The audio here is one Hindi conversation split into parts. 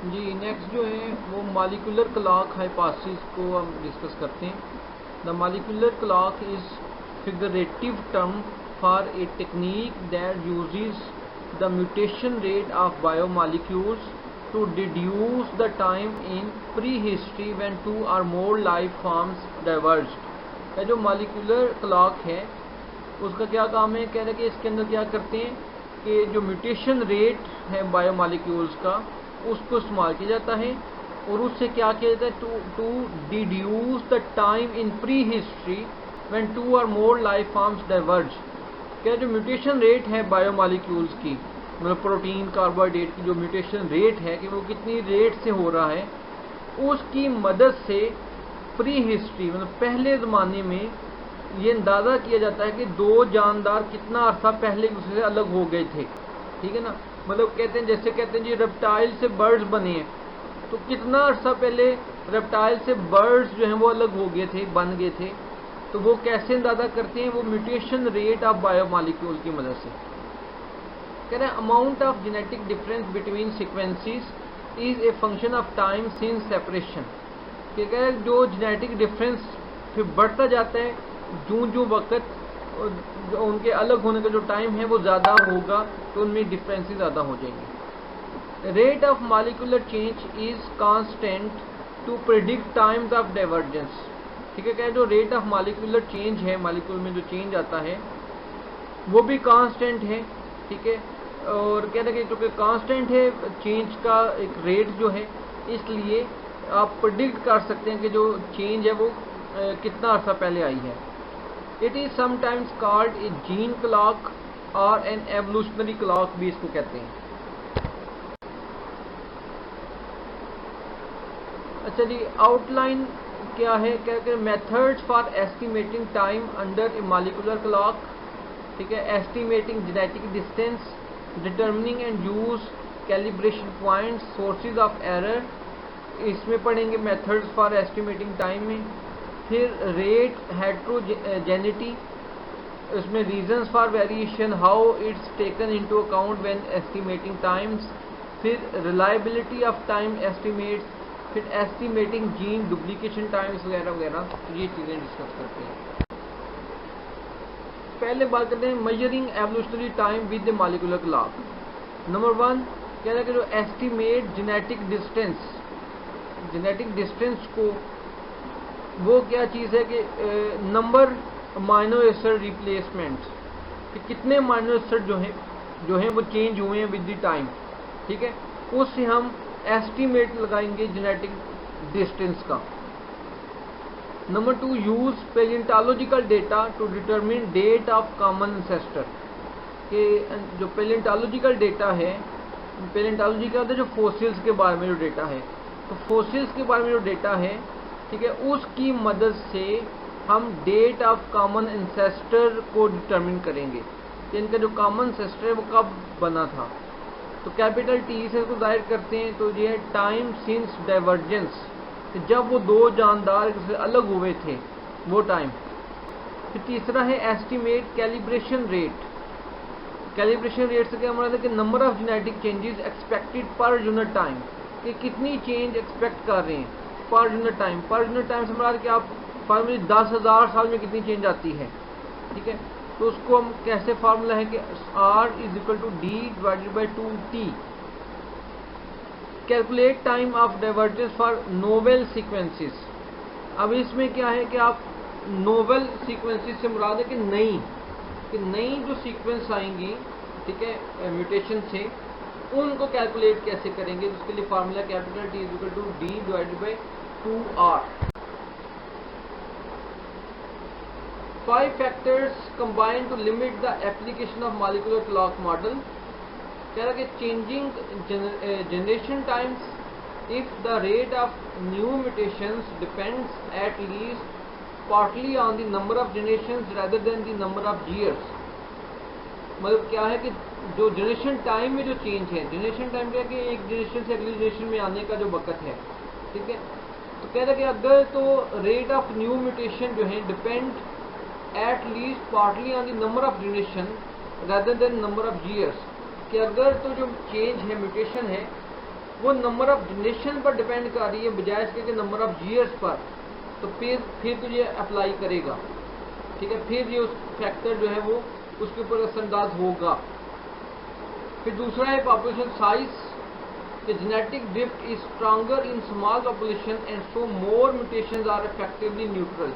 जी नेक्स्ट जो है वो मॉलिक्यूलर क्लॉक हाइपोथेसिस को हम डिस्कस करते हैं। The molecular clock is figurative term for a technique that uses the mutation rate of biomolecules to deduce the time in prehistory when two और मोर लाइफ फॉर्म्स डाइवर्ज्ड। जो मॉलिक्यूलर क्लॉक है उसका क्या काम है, कह रहे हैं कि इसके अंदर क्या करते हैं कि जो म्यूटेशन रेट है बायोमॉलिक्यूल्स का उसको इस्तेमाल किया जाता है और उससे क्या किया जाता है to deduce the time in prehistory when two और मोर लाइफ फॉर्म्स डाइवर्ज। क्या जो म्यूटेशन रेट है बायोमॉलिक्यूल्स की, मतलब प्रोटीन कार्बोहाइड्रेट की जो म्यूटेशन रेट है कि वो कितनी रेट से हो रहा है, उसकी मदद से प्री हिस्ट्री मतलब पहले ज़माने में ये अंदाज़ा किया जाता है कि दो जानदार कितना अरसा पहले एक दूसरे से अलग हो गए थे। ठीक है ना, मतलब कहते हैं जैसे कहते हैं जी रेप्टाइल से बर्ड्स बने हैं, तो कितना अरसा पहले रेप्टाइल से बर्ड्स जो हैं वो अलग हो गए थे, बन गए थे। तो वो कैसे अंदाज़ा करते हैं, वो म्यूटेशन रेट ऑफ बायोमॉलिक्यूल की मदद से। कह रहे हैं amount of genetic difference between sequences is a function of time since separation. कह रहे हैं जो जेनेटिक डिफरेंस फिर बढ़ता जाता है जूं जूं वक्त उनके अलग होने का जो टाइम है वो ज़्यादा होगा तो उनमें डिफरेंसेस ज़्यादा हो जाएंगे। Rate of molecular change is constant to predict times of divergence. ठीक है, क्या जो रेट ऑफ मॉलिक्यूलर चेंज है, मॉलिक्यूल में जो चेंज आता है वो भी कांस्टेंट है। ठीक है, और कहते हैं कि चूँकि कांस्टेंट है चेंज का एक रेट जो है, इसलिए आप प्रिडिक्ट कर सकते हैं कि जो चेंज है वो कितना अर्सा पहले आई है। It is sometimes called a gene clock और एन एवोल्यूशनरी क्लॉक भी इसको कहते हैं। अच्छा जी, आउटलाइन क्या है, क्या कहते हैं methods for estimating time under A molecular clock. ठीक है, estimating genetic distance, determining and use calibration points, sources of error, इसमें पढ़ेंगे मेथड्स फॉर एस्टिमेटिंग टाइम में। फिर रेट हेट्रोजेनिटी, उसमें reasons for variation, how it's taken into account when estimating times. फिर रिलायबिलिटी ऑफ टाइम एस्टिमेट्स, फिर एस्टिमेटिंग जीन डुप्लीकेशन टाइम्स वगैरह वगैरह, तो ये चीज़ें डिस्कस करते हैं। पहले बात करते हैं measuring evolutionary time with the molecular clock. Number 1 कह रहा है कि जो estimate genetic distance, genetic distance को वो क्या चीज़ है कि नंबर अमाइनो एसिड रिप्लेसमेंट, कि कितने अमाइनो एसिड जो हैं वो चेंज हुए हैं विद द टाइम। ठीक है, उससे हम एस्टिमेट लगाएंगे जेनेटिक डिस्टेंस का। Number 2 use paleontological data to determine date of common ancestor, कि जो पेलियोंटोलॉजिकल डेटा है, पेलियोंटोलॉजी का जो फोसिल्स के बारे में जो डेटा है, तो फोसिल्स के बारे में जो डेटा है, ठीक है, उसकी मदद से हम डेट ऑफ कॉमन एंसेस्टर को डिटरमिन करेंगे कि इनका जो कॉमन एंसेस्टर है वो कब बना था। तो कैपिटल टी से इसको जाहिर करते हैं, तो ये है टाइम सिंस डाइवर्जेंस, जब वो दो जानदार से अलग हुए थे वो टाइम। फिर तीसरा है estimate calibration rate. Calibration rate से क्या मतलब है कि number of genetic changes expected per unit time, कि कितनी चेंज एक्सपेक्ट कर रहे हैं per unit time. Per unit time से मतलब कि आप फॉर्मूले 10,000 साल में कितनी चेंज आती है। ठीक है, तो उसको हम कैसे फार्मूला है कि R is equal to D divided by 2T। Calculate time of divergence for novel sequences. अब इसमें क्या है कि आप नोवेल सीक्वेंसेस से मुराद है कि नई जो सीक्वेंस आएंगी, ठीक है, म्यूटेशन से, उनको कैलकुलेट कैसे करेंगे। तो उसके लिए formula capital T is equal to D divided by 2R। 5 factors combine to limit the application of molecular clock model। कह रहा कि changing generation times if the rate of new mutations depends at least partly on the number of generations rather than the number of years। मतलब क्या है कि जो जनरेशन टाइम में जो चेंज है, जनरेशन टाइम क्या है कि एक जनरेशन से अगली जनरेशन में आने का जो वक्त है। ठीक है, तो कह रहा है कि अगर तो रेट ऑफ न्यू म्यूटेशन जो है depend at least partly on the number of generation rather than number of years, कि अगर तो जो चेंज है म्यूटेशन है वो नंबर ऑफ जनरेशन पर डिपेंड कर रही है बजाय इसके कि नंबर ऑफ ईयर्स पर, तो फिर तो ये अप्लाई करेगा, ठीक है, फिर ये उस फैक्टर जो है वो उसके ऊपर असरअंदाज होगा। फिर दूसरा है पॉपुलेशन साइज, कि genetic drift is stronger in small population and so more mutations are effectively neutral.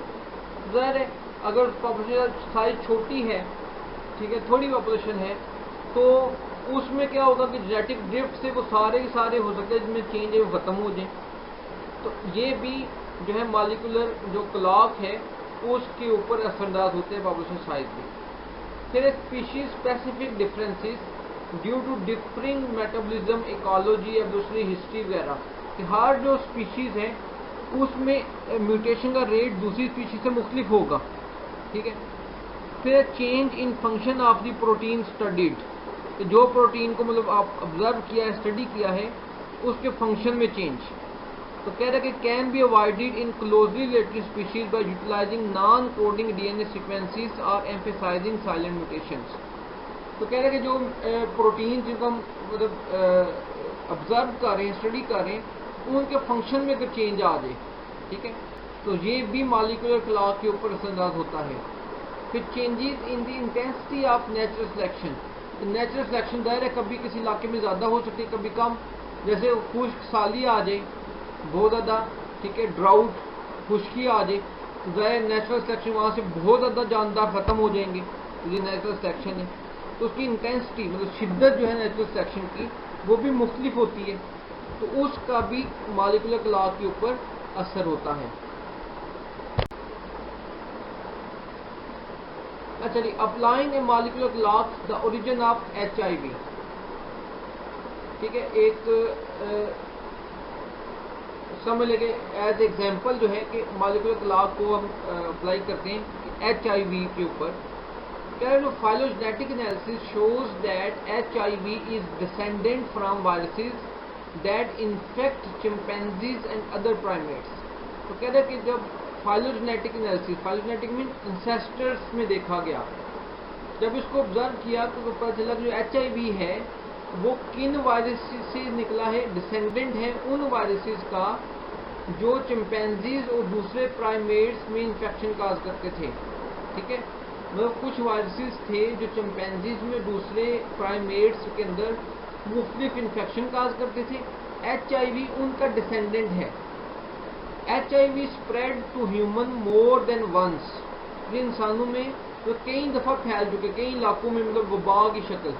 ज़ाहिर है अगर पॉपुलेशन साइज छोटी है, ठीक है, थोड़ी पॉपुलेशन है, तो उसमें क्या होगा कि जेनेटिक ड्रिफ्ट से वो सारे के सारे हो सकते हैं जिनमें चेंज है वो ख़त्म हो जाए। तो ये भी जो है मॉलिक्यूलर जो क्लॉक है उसके ऊपर असरअंदाज होते हैं पॉपुलेशन साइज में। फिर species specific differences due to differing metabolism, ecology, evolutionary history वगैरह, कि हर जो स्पीशीज है उसमें म्यूटेशन का रेट दूसरी स्पीशीज से मुख्तलिफ होगा, ठीक है। फिर change in function of the protein studied, कि जो प्रोटीन को मतलब आप ऑब्जर्व किया है, स्टडी किया है, उसके फंक्शन में चेंज। तो कह रहे हैं कि can be avoided in closely related species by utilising non coding DNA sequences और एम्फेसाइजिंग साइलेंट म्यूटेशंस। तो कह रहे हैं कि जो प्रोटीन जिनको हम मतलब ऑब्जर्व कर रहे हैं, स्टडी कर रहे हैं, उनके फंक्शन में अगर चेंज आ जाए, ठीक है, तो ये भी मॉलिक्यूलर क्लॉक के ऊपर असरअंदाज होता है। फिर changes in the intensity of natural selection, natural selection दायर है कभी किसी इलाके में ज़्यादा हो सकती है, कभी कम, जैसे खुश्क साली आ जाए बहुत ज़्यादा, ठीक है, ड्राउट, खुश्की आ जाए, तो ज़ाहिर नेचुरल सिलेक्शन वहाँ से बहुत ज़्यादा जानदार ख़त्म हो जाएंगे, तो ये नेचुरल सिलेक्शन है। तो उसकी इंटेंसिटी मतलब शिद्दत जो है नेचुरल सिलेक्शन की वो भी मुख्तलिफ होती है, तो उसका भी मॉलिक्यूलर क्लॉक के ऊपर असर होता है। अच्छा जी, applying a molecular clock the origin of HIV, ठीक है, एक समझ लेंगे एज एग्जाम्पल जो है कि मॉलिक्यूलर क्लॉक को हम अप्लाई करते हैं HIV के ऊपर। क्या है, जो phylogenetic analysis shows that HIV is descendant from viruses that infect chimpanzees and other primates. तो कह रहे हैं कि जब phylogenetic analysis, phylogenetic mean ancestors में देखा गया, जब इसको ऑब्जर्व किया तो पता चला कि जो HIV है वो किन वायरसेस से निकला है, डिसेंडेंट है उन वायरसेस का जो चिंपैंजीज और दूसरे प्राइमेट्स में इन्फेक्शन काज करते थे, ठीक है। मतलब कुछ वायरसेस थे जो चिंपैंजीज में दूसरे प्राइमेट्स के अंदर मुख्तलिफ इन्फेक्शन काज करते थे। HIV उनका डिसेंडेंट है। HIV spread to human more than once, ये इंसानों में तो कई दफ़ा फैल चुके, कई इलाकों में मतलब वबा की शक्ल।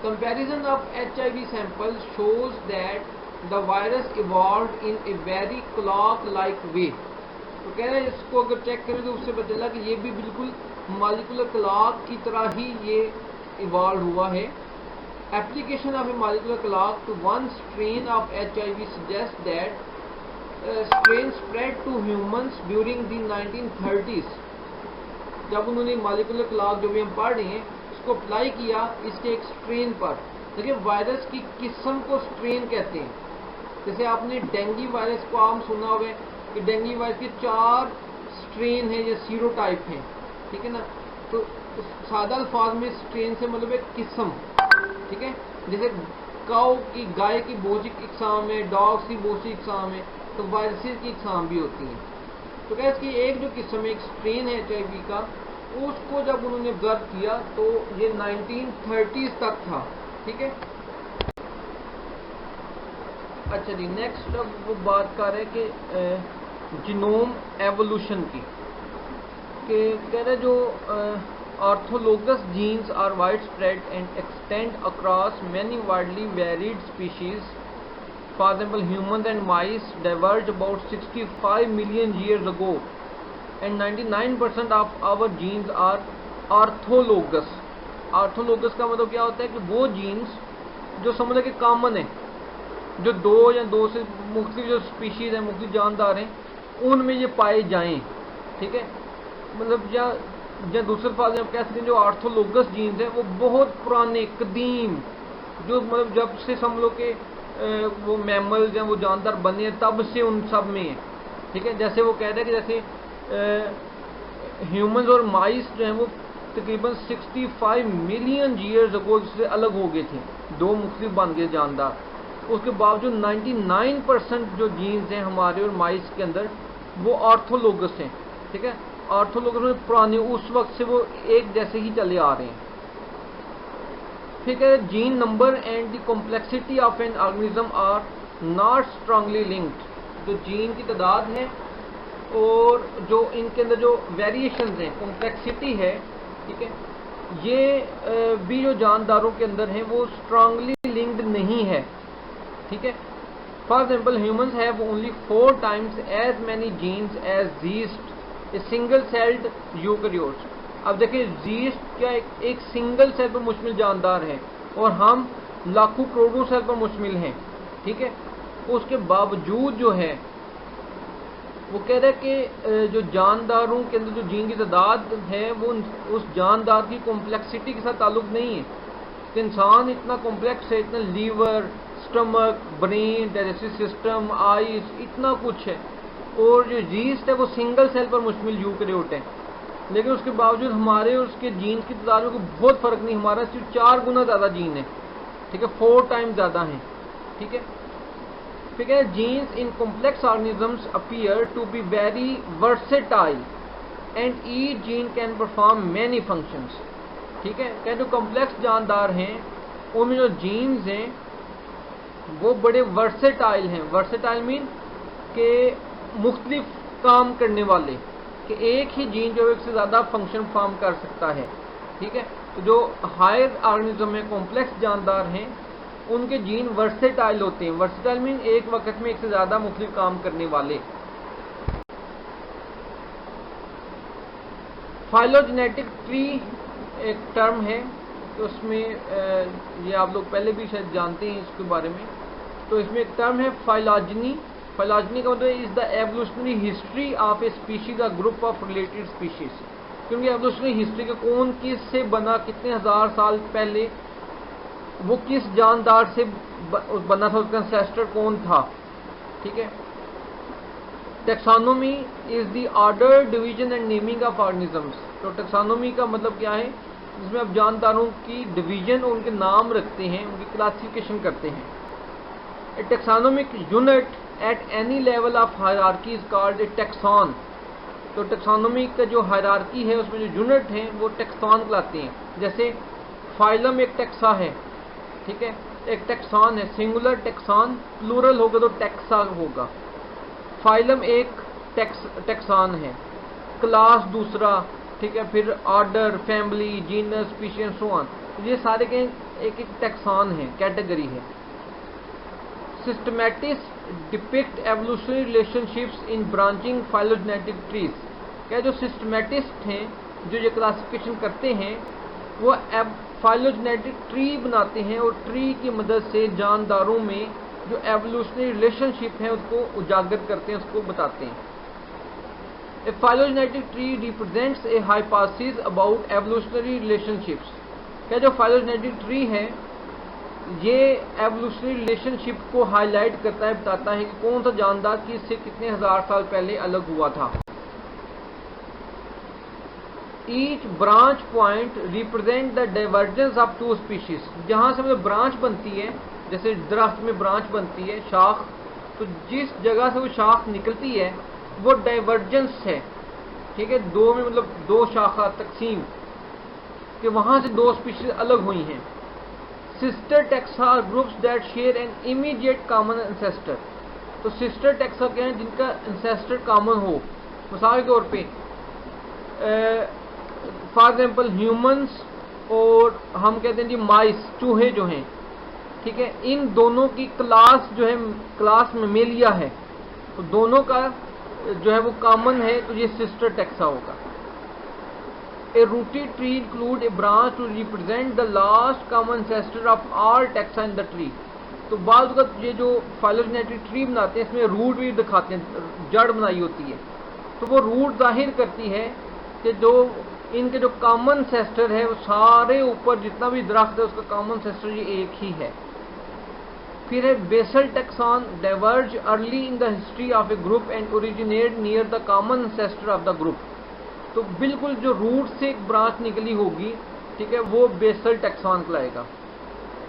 Comparison of HIV samples shows that the virus evolved in a very clock-like way. तो कह रहे हैं इसको अगर चेक करें तो उससे पता चला कि ये भी बिल्कुल मॉलिक्यूलर क्लॉक की तरह ही ये इवॉल्व हुआ है। Application of a molecular clock to one strain of HIV suggests that strain spread to humans during the 1930s. जब उन्होंने मॉलिक्यूलर क्लॉक जो भी हम पढ़ रहे हैं को अप्लाई किया इसके एक स्ट्रेन पर, देखिए वायरस की किस्म को स्ट्रेन कहते हैं। जैसे आपने डेंगू वायरस को आम सुना होगा कि डेंगू वायरस के 4 स्ट्रेन हैं या सीरोटाइप हैं, ठीक है ना। तो सादा अल्फाज में स्ट्रेन से मतलब एक किस्म, ठीक है। जैसे काऊ की, गाय की बोझी की इकसाम है, डॉग्स की बोझी की इकसाम है, तो वायरसेस की इकसाम भी होती हैं। तो क्या इसकी एक जो किस्म है, एक स्ट्रेन है HIV का, उसको जब उन्होंने ऑब्जर्व किया तो ये 1930s तक था, ठीक है। अच्छा जी, नेक्स्ट अब वो बात कर रहे हैं कि जीनोम एवोल्यूशन की, कि कह रहे जो orthologous genes are wide spread and extend across many widely varied species. For example human and mice diverge about 65 million years ago and 99% of our genes are orthologous. Orthologous का मतलब क्या होता है कि वो जीन्स जो समझ के कॉमन है, जो 2 या 2 से मुख्तलिफ जो स्पीशीज हैं, मुख्तलिफ जानदार हैं, उनमें ये पाए जाएं, ठीक है। मतलब या दूसरे अल्फाज में कह सकते हैं जो ऑर्थोलोगस जीन्स हैं वो बहुत पुराने कदीम, जो मतलब जब से समझ लो कि वो मैमल्स या वो जानदार बने हैं तब से उन सब में है, ठीक है। जैसे वो कहते हैं कि जैसे ह्यूमंस और माइस जो हैं वो तकरीबन 65 मिलियन ईयर्स अगो से अलग हो गए थे, 2 मुख्तलिफ बन गए जानदार। उसके बावजूद 99% जो जीन्स हैं हमारे और माइस के अंदर वो ऑर्थोलोगस हैं। ठीक है, ऑर्थोलोगस में पुराने उस वक्त से वो एक जैसे ही चले आ रहे हैं। ठीक है, gene number and the complexity of an organism are not strongly linked. जो जीन की तादाद है और जो इनके अंदर जो वेरिएशन हैं, कॉम्प्लेक्सिटी है, ठीक है, ये भी जो जानदारों के अंदर हैं वो स्ट्रांगली लिंक्ड नहीं है। ठीक है, for example humans have only 4 times as many genes as yeast a single celled eukaryotes. अब देखिए, जीस्ट क्या एक सिंगल सेल पर मुश्तमिल जानदार है और हम लाखों करोड़ों सेल पर मुश्तमिल हैं। ठीक है, उसके बावजूद जो है वो कह रहा है कि जो जानदारों के अंदर जो जीन की तादाद है वो उस जानदार की कॉम्प्लेक्सिटी के साथ ताल्लुक नहीं है। तो इंसान इतना कॉम्प्लेक्स है, इतना liver, stomach, brain, digestive system, eyes, इतना कुछ है, और जो जीस्ट है वो सिंगल सेल पर मुश्तमिल यूकैरियोट है। लेकिन उसके बावजूद हमारे और उसके जीन की तादाद में कोई बहुत फर्क नहीं। हमारा सिर्फ 4 गुना ज़्यादा जीन है। ठीक है, 4 times ज़्यादा है। ठीक है, ठीक है, genes in complex organisms appear to be very versatile and each gene can perform many functions. ठीक है, क्या जो कॉम्प्लेक्स जानदार हैं उनमें जो जीन्स हैं वो बड़े वर्सेटाइल हैं। वर्सेटाइल मीन के मुख्तलिफ काम करने वाले, कि एक ही जीन जो एक से ज़्यादा फंक्शन परफॉर्म कर सकता है। ठीक है, तो जो हायर ऑर्गेनिज्म में कॉम्प्लेक्स जानदार हैं उनके जीन वर्सेटाइल होते हैं। वर्सेटाइल मीन एक वक्त में एक से ज़्यादा मुख्तलिफ काम करने वाले। फाइलोजेनेटिक ट्री एक टर्म है, तो उसमें ये आप लोग पहले भी शायद जानते हैं इसके बारे में। तो इसमें एक टर्म है फाइलॉजनी। फाइलॉजनी का मतलब is the evolutionary history of A species, a group of related species. क्योंकि एवोल्यूशनरी हिस्ट्री का कौन किस से बना, कितने हजार साल पहले वो किस जानदार से बना था, उसका एंसेस्टर कौन था। ठीक है, taxonomy is the order, division and naming of organisms. तो टेक्सोनोमी का मतलब क्या है, जिसमें आप जानदारों की डिवीजन और उनके नाम रखते हैं, उनकी क्लासिफिकेशन करते हैं। A taxonomic unit at any level of hierarchy is called a taxon. तो टेक्सोनोमी का जो हायरार्की है उसमें जो यूनिट हैं वो टेक्सॉन कहलाते हैं। जैसे फाइलम एक टेक्सा है, ठीक है, एक टेक्सॉन है, सिंगुलर टेक्सॉन, प्लूरल होगा तो टेक्सा होगा। फाइलम एक टेक्सॉन है, क्लास दूसरा, ठीक है, फिर order, family, genus, species, so on, ये सारे के एक एक टेक्सॉन है, कैटेगरी है। Systematics depict evolutionary relationships in branching phylogenetic trees. क्या जो सिस्टमैटिस्ट हैं जो ये क्लासिफिकेशन करते हैं वो फाइलोजेनेटिक ट्री बनाते हैं और ट्री की मदद से जानदारों में जो एवोल्यूशनरी रिलेशनशिप है उसको उजागर करते हैं, उसको बताते हैं। A phylogenetic tree represents a hypothesis about evolutionary relationships. क्या जो फाइलोजेनेटिक ट्री है ये एवोल्यूशनरी रिलेशनशिप को हाईलाइट करता है, बताता है कि कौन सा जानदार किससे कितने हजार साल पहले अलग हुआ था। Each branch point represent the divergence of 2 species. जहां से मतलब ब्रांच बनती है, जैसे दरख्त में ब्रांच बनती है, शाख, तो जिस जगह से वो शाख निकलती है वो डाइवर्जेंस है। ठीक है, 2 में मतलब 2 शाखा तकसीम कि वहां से 2 स्पीशीज अलग हुई हैं। Sister taxa are groups that share an immediate common ancestor. तो सिस्टर टेक्सा क्या है, जिनका एंसेस्टर कॉमन हो। मिसाल के तौर पे फॉर एग्जाम्पल ह्यूमंस और हम कहते हैं जी माइस, चूहे जो हैं, ठीक है, इन दोनों की क्लास जो है क्लास मेमेलिया है, तो दोनों का जो है वो कॉमन है, तो ये सिस्टर टेक्सा होगा। A rooted tree include a branch to represent the last common ancestor of all taxa in the tree। तो बाद का ये जो फाइलोजेनेटिक ट्री बनाते हैं इसमें रूट भी दिखाते हैं, जड़ बनाई होती है, तो वो रूट जाहिर करती है कि जो इनके जो कॉमन एंसेस्टर है वो सारे ऊपर जितना भी दरख्त है उसका कॉमन एंसेस्टर ये एक ही है। फिर है basal taxon diverge early in the history of a group and originate near the common ancestor of the group. तो बिल्कुल जो रूट से एक ब्रांच निकली होगी, ठीक है, वो बेसल टेक्सॉन कहलाएगा।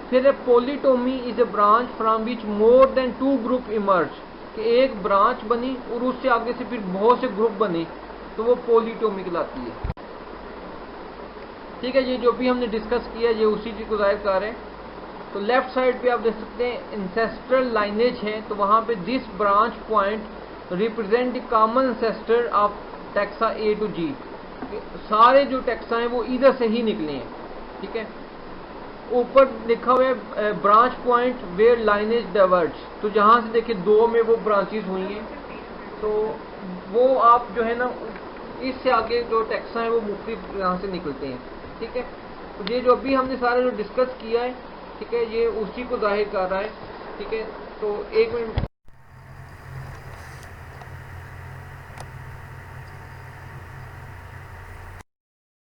फिर polytomy is a branch from which more than 2 group emerge, कि एक ब्रांच बनी और उससे आगे से फिर बहुत से ग्रुप बने, तो वो पॉलीटोमी कहलाती है। ठीक है, ये जो भी हमने डिस्कस किया ये उसी चीज को जाहिर कर रहे हैं। तो लेफ्ट साइड पे आप देख सकते हैं इंसेस्ट्रल लाइनेज है, तो वहां पे this branch point represent the common ancestor of taxa A to G, सारे जो टैक्सा हैं वो इधर से ही निकले हैं। ठीक है, ऊपर लिखा हुआ है branch point where lineage diverge, तो जहां से देखिए 2 में वो ब्रांचेस हुई हैं, तो वो आप जो है ना इससे आगे जो टैक्सा है वो मुख्तलिफ यहाँ से निकलते हैं। ठीक है, तो ये जो अभी हमने सारा जो डिस्कस किया है, ठीक है, ये उसी को जाहिर कर रहा है। ठीक है, तो 1 मिनट